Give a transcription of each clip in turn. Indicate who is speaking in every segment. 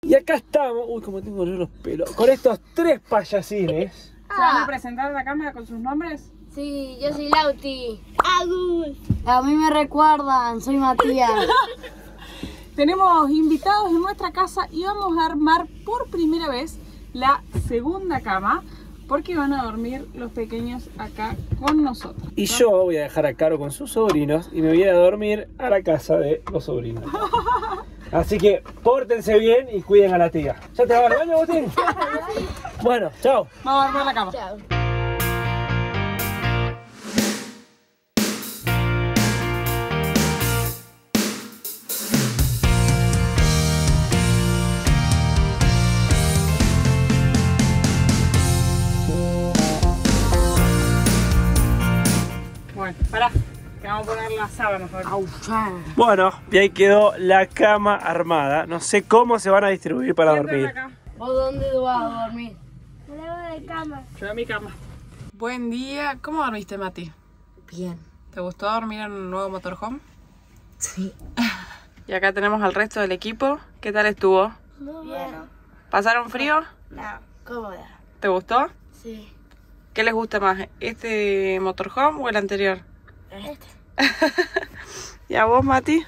Speaker 1: Y acá estamos, uy, como tengo yo los pelos, con estos 3 payasines.
Speaker 2: ¿Se van a presentar a la cámara con sus nombres?
Speaker 3: Sí, yo soy Lauti. Agus. A mí me recuerdan, soy Matías.
Speaker 2: Tenemos invitados en nuestra casa y vamos a armar por primera vez la segunda cama porque van a dormir los pequeños acá con nosotros.
Speaker 1: Y yo voy a dejar a Caro con sus sobrinos y me voy a dormir a la casa de los sobrinos. Así que pórtense bien y cuiden a la tía. ¿Ya te vas al baño, Agustín? Bueno, chao.
Speaker 2: Vamos a armar la cama.
Speaker 3: Chao.
Speaker 2: Bueno, pará, que vamos a poner la sábana mejor.
Speaker 1: Bueno, y ahí quedó la cama armada. No sé cómo se van a distribuir para dormir.
Speaker 2: Acá.
Speaker 3: ¿Vos dónde vas a dormir?
Speaker 2: Yo a mi cama. Buen día, ¿cómo dormiste, Mati?
Speaker 3: Bien.
Speaker 2: ¿Te gustó dormir en un nuevo motorhome?
Speaker 3: Sí.
Speaker 2: Y acá tenemos al resto del equipo. ¿Qué tal estuvo?
Speaker 3: Muy bien.
Speaker 2: ¿Pasaron frío?
Speaker 3: No, cómoda.
Speaker 2: ¿Te gustó?
Speaker 3: Sí.
Speaker 2: ¿Qué les gusta más? ¿Este motorhome o el anterior?
Speaker 3: Este.
Speaker 2: ¿Y a vos, Mati?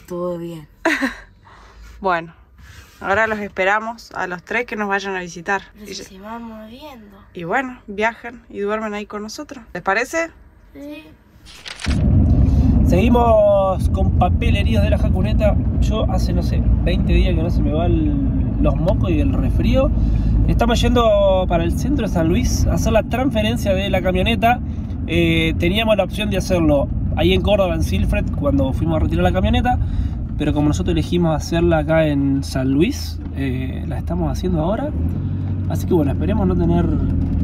Speaker 3: Todo bien.
Speaker 2: Bueno, ahora los esperamos a los 3 que nos vayan a visitar.
Speaker 3: Pero si se van moviendo.
Speaker 2: Y bueno, viajan y duermen ahí con nosotros. ¿Les parece?
Speaker 3: Sí.
Speaker 1: Seguimos con papelerías de la jacuneta. Yo hace, no sé, 20 días que no se me van los mocos y el resfrío. Estamos yendo para el centro de San Luis a hacer la transferencia de la camioneta. Teníamos la opción de hacerlo ahí en Córdoba, en Silfred, cuando fuimos a retirar la camioneta. Pero como nosotros elegimos hacerla acá en San Luis, la estamos haciendo ahora. Así que bueno, esperemos no tener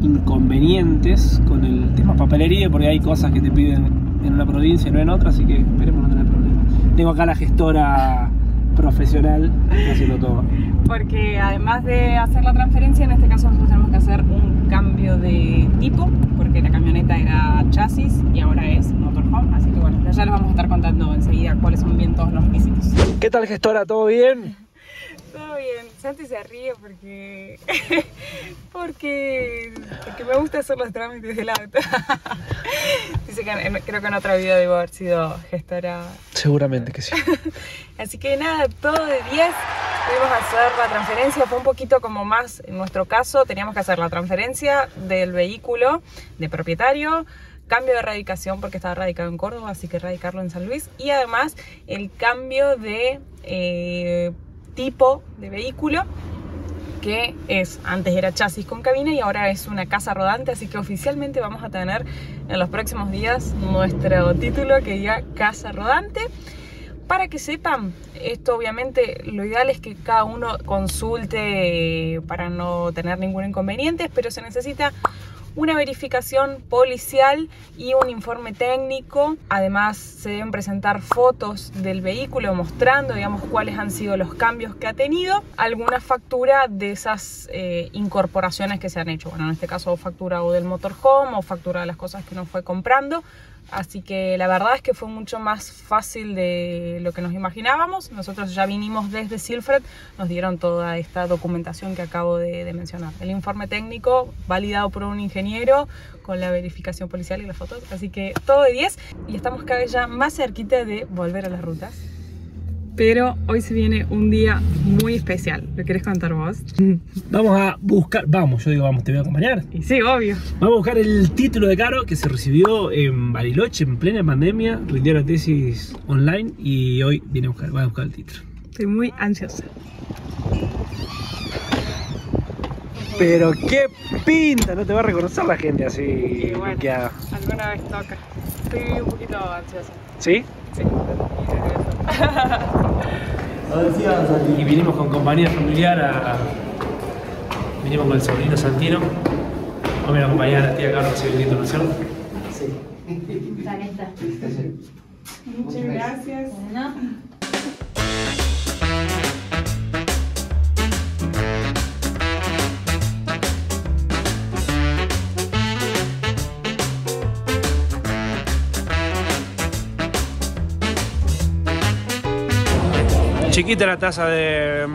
Speaker 1: inconvenientes con el tema papelería, porque hay cosas que te piden en una provincia y no en otra, así que esperemos no tener problemas. Tengo acá la gestora profesional haciendo todo.
Speaker 2: Porque además de hacer la transferencia, en este caso nosotros tenemos que hacer un cambio de tipo, porque la camioneta era chasis y ahora es motorhome, así que bueno, ya les vamos a estar contando enseguida cuáles son bien todos los requisitos.
Speaker 1: ¿Qué tal, gestora? ¿Todo bien?
Speaker 2: Todo bien, Santi se ríe porque me gusta hacer los trámites del auto. Dice que creo que en otra vida debo haber sido gestora.
Speaker 1: Seguramente que sí.
Speaker 2: Así que nada, todo de 10. Pudimos hacer la transferencia, fue un poquito como más, en nuestro caso, teníamos que hacer la transferencia del vehículo de propietario, cambio de radicación porque estaba radicado en Córdoba, así que radicarlo en San Luis, y además el cambio de tipo de vehículo, que es, antes era chasis con cabina y ahora es una casa rodante, así que oficialmente vamos a tener en los próximos días nuestro título que diga casa rodante. Para que sepan, esto obviamente lo ideal es que cada uno consulte para no tener ningún inconveniente, pero se necesita una verificación policial y un informe técnico. Además se deben presentar fotos del vehículo mostrando, digamos, cuáles han sido los cambios que ha tenido, alguna factura de esas incorporaciones que se han hecho. Bueno, en este caso factura o del motorhome o factura de las cosas que nos fue comprando. Así que la verdad es que fue mucho más fácil de lo que nos imaginábamos. Nosotros ya vinimos desde Silfred, nos dieron toda esta documentación que acabo de mencionar. El informe técnico validado por un ingeniero con la verificación policial y las fotos. Así que todo de 10 y estamos cada vez ya más cerquita de volver a las rutas. Pero hoy se viene un día muy especial. ¿Lo querés contar vos?
Speaker 1: Vamos a buscar, yo digo vamos, te voy a acompañar.
Speaker 2: Y sí, obvio.
Speaker 1: Vamos a buscar el título de Caro, que se recibió en Bariloche en plena pandemia, rindió la tesis online y hoy va a buscar el título.
Speaker 2: Estoy muy ansiosa.
Speaker 1: Pero qué pinta, no te va a reconocer la gente así.
Speaker 2: Y bueno,
Speaker 1: bloqueada.
Speaker 2: alguna vez toca. Estoy un poquito ansiosa.
Speaker 1: ¿Sí?
Speaker 2: Sí.
Speaker 1: Y vinimos con compañía familiar vinimos con el sobrino Santino. Vamos a acompañar a la tía Carlos el título, ¿no es cierto?
Speaker 3: Sí. Planeta.
Speaker 2: Muchas gracias.
Speaker 3: Bueno.
Speaker 1: Chiquita la taza de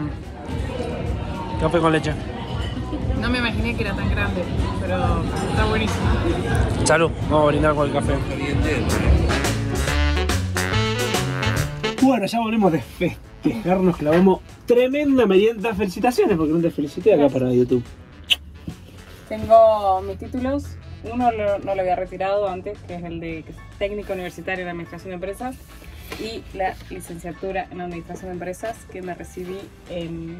Speaker 1: café con leche.
Speaker 2: No me imaginé que era tan grande, pero está buenísimo.
Speaker 1: Salud, vamos a brindar con el café. Bueno, ya volvemos de festejar, nos clavamos tremenda merienda. Felicitaciones, porque no te felicité acá para YouTube.
Speaker 2: Tengo mis títulos. Uno no lo había retirado antes, que es el de técnico universitario en administración de empresas, y la licenciatura en administración de empresas, que me recibí en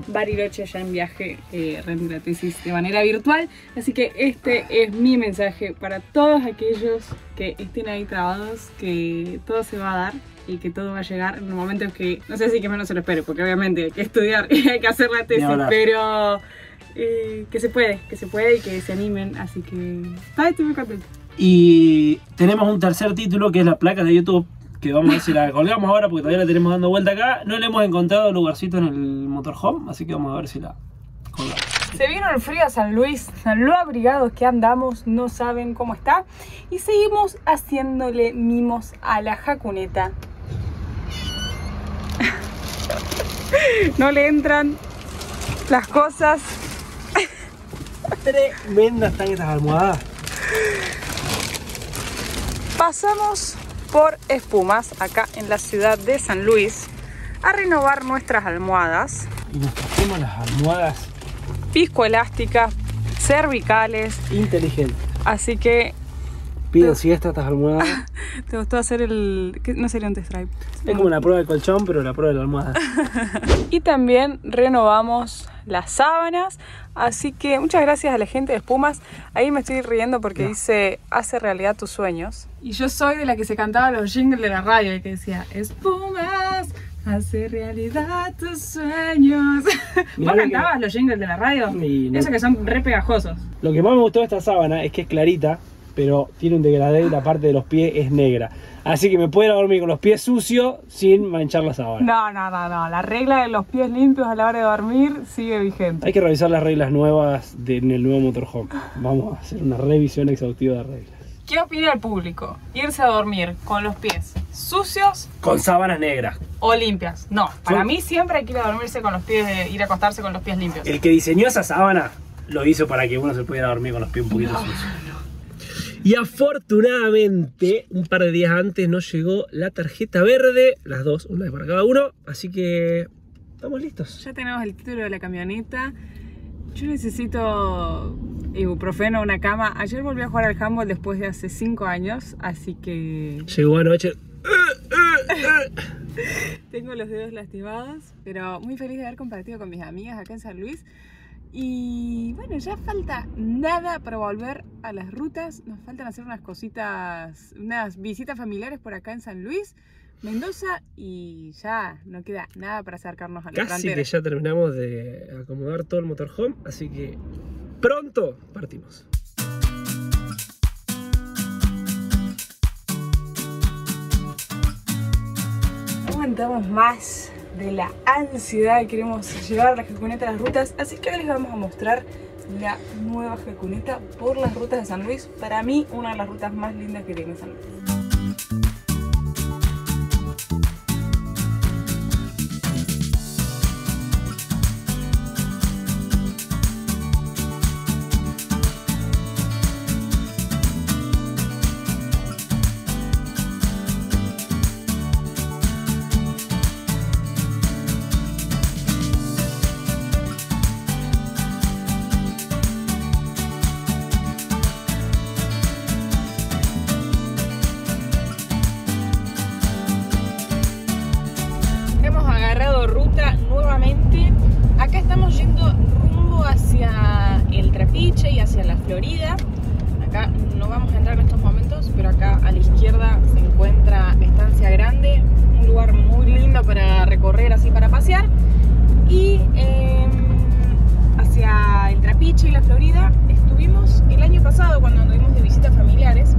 Speaker 2: Bariloche, ya en viaje, rendí la tesis de manera virtual. Así que este es mi mensaje para todos aquellos que estén ahí trabados, que todo se va a dar y que todo va a llegar en un momento en que, no sé si que menos se lo espere, porque obviamente hay que estudiar y hay que hacer la tesis, pero que se puede y que se animen, así que estoy muy contenta.
Speaker 1: Y tenemos un tercer título que es la placa de YouTube, que vamos a ver si la colgamos ahora porque todavía la tenemos dando vuelta acá. No le hemos encontrado lugarcito en el motorhome, así que vamos a ver si la colgamos.
Speaker 2: Se vino el frío a San Luis, lo abrigados que andamos, no saben cómo está. Y seguimos haciéndole mimos a la jacuneta. No le entran las cosas.
Speaker 1: Tremendas están estas almohadas.
Speaker 2: Pasamos por Espumas, acá en la ciudad de San Luis, a renovar nuestras almohadas.
Speaker 1: Y nos trajimos las almohadas
Speaker 2: Viscoelásticas, cervicales.
Speaker 1: inteligentes.
Speaker 2: Así que
Speaker 1: Piden siesta estas almohadas.
Speaker 2: te gustó hacer el... ¿qué? No sería un test drive.
Speaker 1: Es como la prueba del colchón, pero la prueba de la almohada.
Speaker 2: Y también renovamos las sábanas. Así que muchas gracias a la gente de Espumas. Ahí me estoy riendo porque dice, hace realidad tus sueños. Y yo soy de la que se cantaba los jingles de la radio y que decía, Espumas, hace realidad tus sueños. ¿Vos cantabas los jingles de la radio?
Speaker 1: No.
Speaker 2: Esos que son re pegajosos.
Speaker 1: Lo que más me gustó de esta sábana es que es clarita, pero tiene un degradé y la parte de los pies es negra. Así que me puedo dormir con los pies sucios sin manchar la sábana.
Speaker 2: No. La regla de los pies limpios a la hora de dormir sigue vigente.
Speaker 1: Hay que revisar las reglas nuevas en el nuevo motorhome. Vamos a hacer una revisión exhaustiva de reglas.
Speaker 2: ¿Qué opina el público? ¿Irse a dormir con los pies sucios
Speaker 1: Con sábanas negras.
Speaker 2: o limpias? No, para mí siempre hay que ir a dormirse con los pies, ir a acostarse con los pies limpios.
Speaker 1: El que diseñó esa sábana lo hizo para que uno se pudiera dormir con los pies un poquito sucios. Y afortunadamente, un par de días antes nos llegó la tarjeta verde, las dos, una para cada uno, así que estamos listos.
Speaker 2: Ya tenemos el título de la camioneta. Yo necesito ibuprofeno, una cama. Ayer volví a jugar al handball después de hace 5 años, así que...
Speaker 1: Llegó anoche.
Speaker 2: Tengo los dedos lastimados, pero muy feliz de haber compartido con mis amigas acá en San Luis. Y bueno, ya falta nada para volver a las rutas. Nos faltan hacer unas cositas, unas visitas familiares por acá en San Luis, Mendoza, y ya no queda nada para acercarnos a la
Speaker 1: Casi
Speaker 2: frontera.
Speaker 1: que ya terminamos de acomodar todo el motorhome, así que pronto partimos.
Speaker 2: No aguantamos más de la ansiedad, queremos llevar la jacuneta a las rutas, así que hoy les vamos a mostrar la nueva jacuneta por las rutas de San Luis. Para mí, una de las rutas más lindas que tiene San Luis. Ruta nuevamente. Acá estamos yendo rumbo hacia el Trapiche y hacia la Florida. Acá no vamos a entrar en estos momentos, pero acá a la izquierda se encuentra Estancia Grande, un lugar muy lindo para recorrer, así para pasear. Y hacia el Trapiche y la Florida estuvimos el año pasado cuando anduvimos de visitas familiares,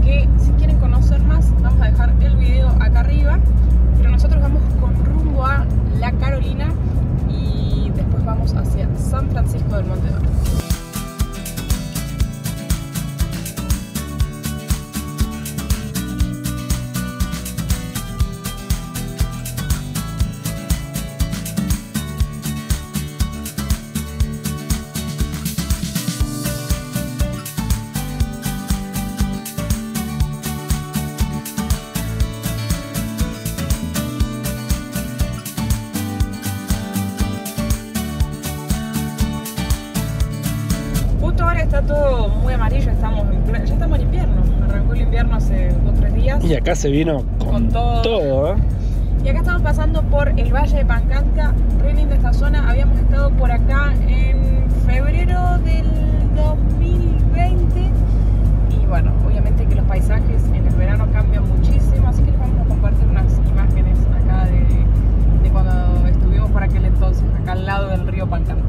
Speaker 2: que si quieren conocer más vamos a dejar el video acá arriba. Pero nosotros vamos con rumbo a La Carolina y después vamos hacia San Francisco del Monte Oro. está todo muy amarillo, ya estamos en invierno. Arrancó el invierno hace 2 o 3 días.
Speaker 1: Y acá se vino con todo, ¿eh?
Speaker 2: Y acá estamos pasando por el Valle de Pancasca, re linda esta zona. Habíamos estado por acá en febrero del 2020 y bueno, obviamente que los paisajes en el verano cambian muchísimo, así que les vamos a compartir unas imágenes acá de cuando estuvimos por aquel entonces, acá al lado del río Pancasca.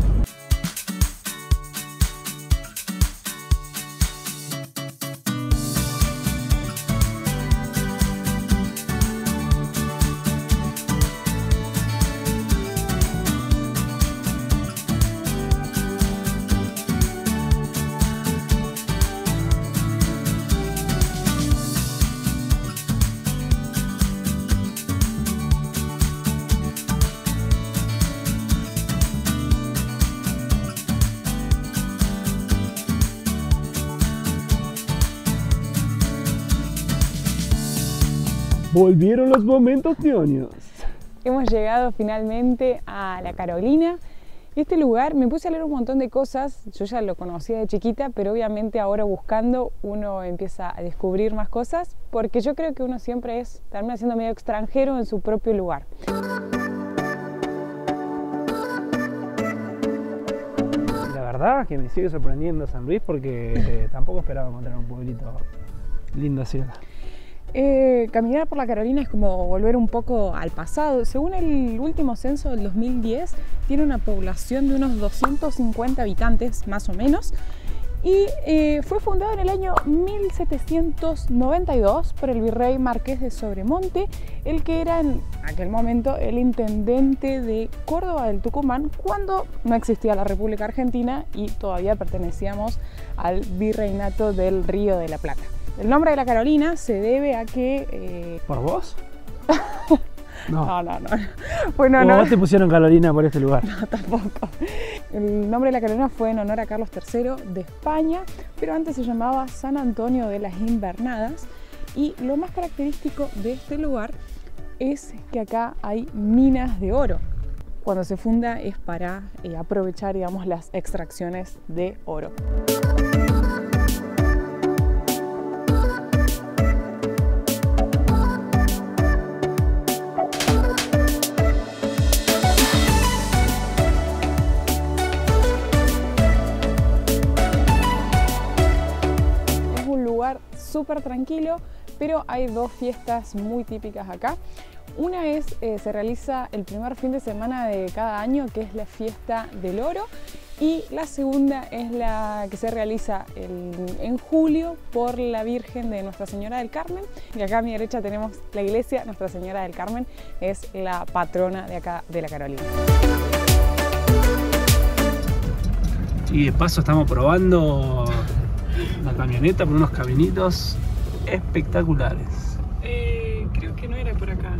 Speaker 1: Volvieron los momentos ñoños.
Speaker 2: Hemos llegado finalmente a La Carolina. Este lugar, me puse a leer un montón de cosas, yo ya lo conocía de chiquita, pero obviamente ahora buscando uno empieza a descubrir más cosas, porque yo creo que uno siempre termina siendo medio extranjero en su propio lugar.
Speaker 1: La verdad que me sigue sorprendiendo San Luis porque tampoco esperaba encontrar un pueblito lindo así.
Speaker 2: Caminar por La Carolina es como volver un poco al pasado. Según el último censo del 2010, tiene una población de unos 250 habitantes, más o menos, y fue fundado en el año 1792 por el virrey Marqués de Sobremonte, el que era en aquel momento el intendente de Córdoba del Tucumán, cuando no existía la República Argentina y todavía pertenecíamos al virreinato del Río de la Plata. El nombre de La Carolina se debe a que...
Speaker 1: ¿Por vos?
Speaker 2: No. Bueno,
Speaker 1: no. ¿Vos te pusieron Carolina por este lugar?
Speaker 2: No, tampoco. El nombre de La Carolina fue en honor a Carlos III de España, pero antes se llamaba San Antonio de las Invernadas. Y lo más característico de este lugar es que acá hay minas de oro. Cuando se funda es para aprovechar, digamos, las extracciones de oro. Súper tranquilo, pero hay 2 fiestas muy típicas acá. Una es, se realiza el primer fin de semana de cada año, que es la fiesta del oro, y la segunda es la que se realiza en julio por la Virgen de Nuestra Señora del Carmen. Y acá a mi derecha tenemos la iglesia Nuestra Señora del Carmen, es la patrona de acá de La Carolina.
Speaker 1: Y de paso estamos probando la camioneta por unos caminitos espectaculares.
Speaker 2: Creo que no era por acá.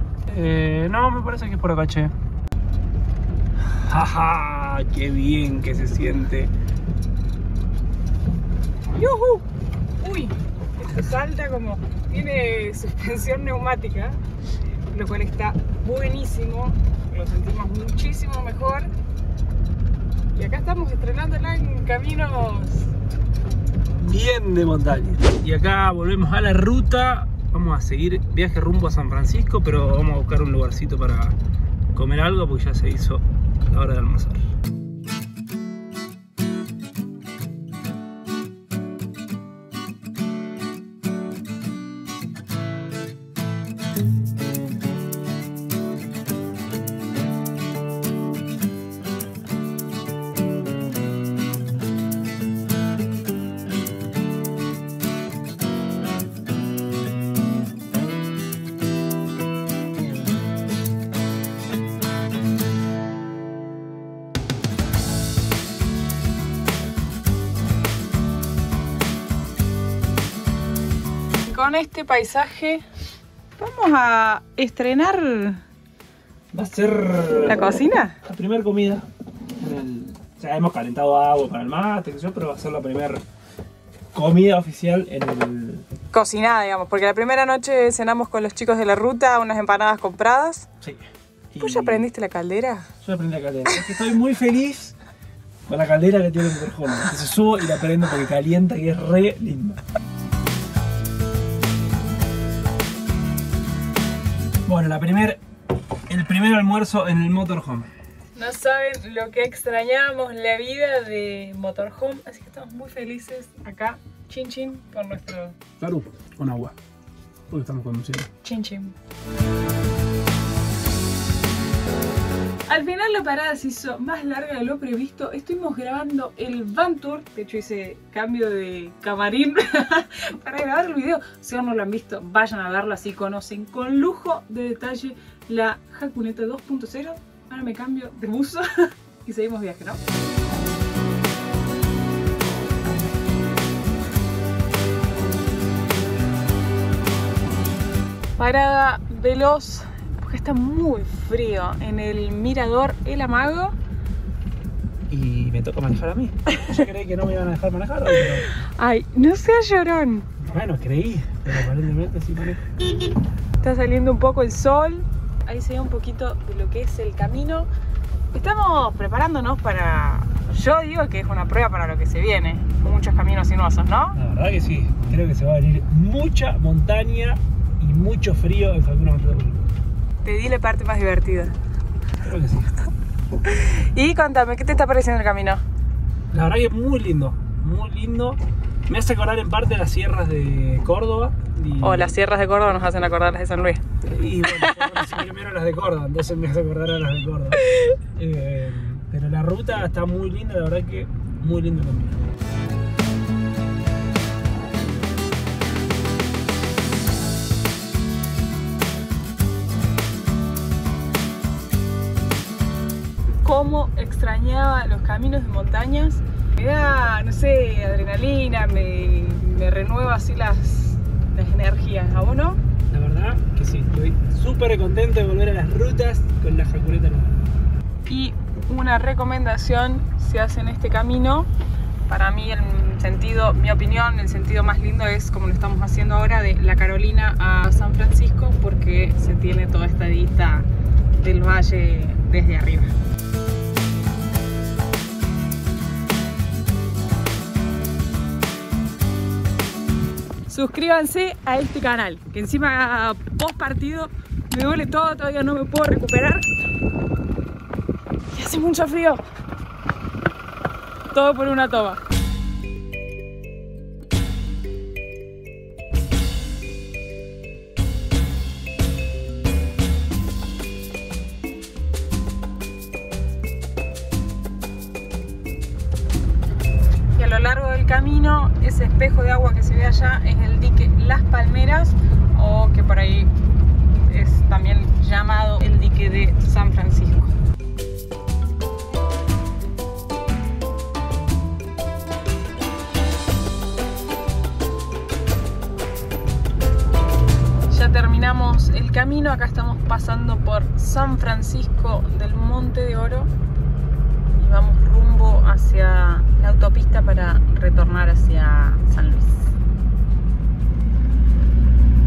Speaker 1: No, me parece que es por acá, che. ¡Jaja! ¡Qué bien que se siente!
Speaker 2: ¡Yuhu! ¡Uy! Esto salta como... tiene suspensión neumática, lo cual está buenísimo. Lo sentimos muchísimo mejor. Y acá estamos estrenándola en caminos...
Speaker 1: bien de montaña. Y acá volvemos a la ruta. Vamos a seguir viaje rumbo a San Francisco, pero vamos a buscar un lugarcito para comer algo porque ya se hizo la hora de almorzar.
Speaker 2: Con este paisaje vamos a estrenar...
Speaker 1: Va a ser...
Speaker 2: ¿la cocina?
Speaker 1: La primera comida. O sea, hemos calentado agua para el mate, qué sé yo, pero va a ser la primera comida oficial en el...
Speaker 2: cocinada, digamos, porque la primera noche cenamos con los chicos de la ruta unas empanadas compradas.
Speaker 1: Sí.
Speaker 2: ¿Vos ya aprendiste la caldera?
Speaker 1: Yo aprendí la caldera. Es que estoy muy feliz con la caldera que tiene el motorhome. Entonces subo y la prendo porque calienta y es re lindo. Bueno, el primer almuerzo en el motorhome.
Speaker 2: No saben lo que extrañábamos la vida de motorhome, así que estamos muy felices acá, chin chin, con nuestro...
Speaker 1: Salud, con agua, porque estamos conduciendo.
Speaker 2: Chin chin. Al final la parada se hizo más larga de lo previsto. Estuvimos grabando el van tour. De hecho hice cambio de camarín para grabar el video. Si aún no lo han visto, vayan a verlo, así conocen con lujo de detalle la Hakuneta 2.0. Ahora me cambio de buzo y seguimos viaje, ¿no? Parada veloz, porque está muy frío, en el mirador El Amago.
Speaker 1: Y me toca manejar a mí. Yo creí que no me iban a dejar manejar hoy, pero...
Speaker 2: Ay, no seas llorón.
Speaker 1: Bueno, creí, pero aparentemente sí manejo.
Speaker 2: Está saliendo un poco el sol. Ahí se ve un poquito de lo que es el camino. Estamos preparándonos para... Yo digo que es una prueba para lo que se viene. Con muchos caminos sinuosos, ¿no?
Speaker 1: La verdad que sí. Creo que se va a venir mucha montaña y mucho frío en Hakuna Matata.
Speaker 2: Te di la parte más divertida.
Speaker 1: Creo que sí.
Speaker 2: Y contame, ¿qué te está pareciendo el camino?
Speaker 1: La verdad que es muy lindo. Muy lindo. Me hace acordar en parte las sierras de Córdoba.
Speaker 2: O las sierras de Córdoba nos hacen acordar las de San Luis.
Speaker 1: Y bueno, yo conocí primero las de Córdoba, entonces me hace acordar a las de Córdoba. Pero la ruta está muy linda, la verdad que muy lindo también.
Speaker 2: Cómo extrañaba los caminos de montañas. Me da, no sé, adrenalina, me renueva así las energías. ¿A vos no?
Speaker 1: La verdad que sí, estoy súper contento de volver a las rutas con la Hakuneta nueva.
Speaker 2: Y una recomendación, si hacen este camino, para mí mi opinión, el sentido más lindo es como lo estamos haciendo ahora, de La Carolina a San Francisco, porque se tiene toda esta vista del valle desde arriba. Suscríbanse a este canal, que encima post partido me duele todo, todavía no me puedo recuperar. Y hace mucho frío. Todo por una toma. Y a lo largo del camino, ese espejo de agua que se ve allá es el dique Las Palmeras, o que por ahí es también llamado el dique de San Francisco. Ya terminamos el camino, acá estamos pasando por San Francisco del Monte de Oro y vamos rumbo hacia la autopista para retornar hacia San Luis.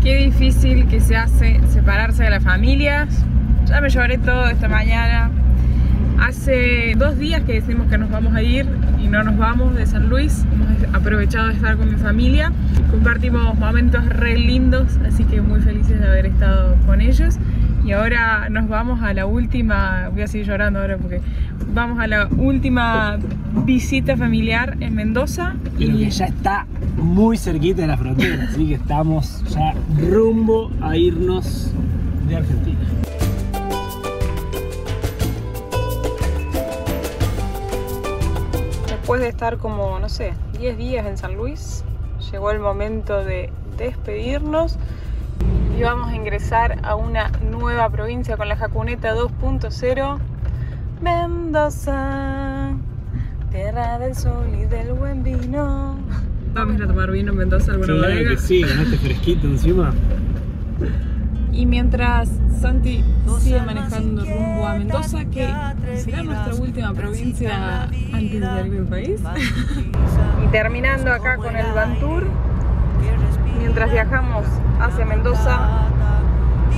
Speaker 2: Qué difícil que se hace separarse de las familias. Ya me lloré todo esta mañana. Hace 2 días que decimos que nos vamos a ir y no nos vamos de San Luis. Hemos aprovechado de estar con mi familia. Compartimos momentos re lindos, así que muy felices de haber estado con ellos. Y ahora nos vamos a la última, voy a seguir llorando ahora porque vamos a la última visita familiar en Mendoza.
Speaker 1: Pero que ya está muy cerquita de la frontera, así que estamos ya rumbo a irnos de Argentina.
Speaker 2: Después de estar como, no sé, 10 días en San Luis, llegó el momento de despedirnos y vamos a ingresar a una nueva provincia con la Hakuneta 2.0, Mendoza, tierra del sol y del buen vino. Vamos a ir a tomar vino en Mendoza alguna
Speaker 1: bodega. Claro que sí, con este fresquito encima.
Speaker 2: Y mientras Santi sigue manejando rumbo a Mendoza, que será nuestra última provincia antes de salir del país. Y terminando acá con el Van Tour, mientras viajamos hacia Mendoza,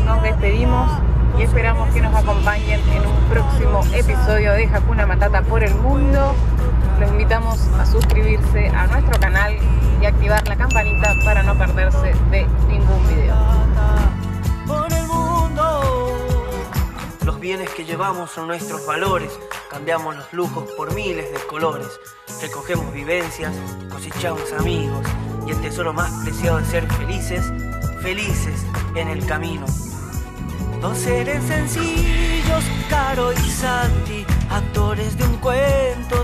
Speaker 2: nos despedimos y esperamos que nos acompañen en un próximo episodio de Hakuna Matata por el mundo. los invitamos a suscribirse a nuestro canal y activar la campanita para no perderse de ningún video.
Speaker 4: Los bienes que llevamos son nuestros valores, cambiamos los lujos por miles de colores, recogemos vivencias, cosechamos amigos y el tesoro más preciado es ser felices, felices en el camino. Dos seres sencillos, Caro y Santi, actores de un cuento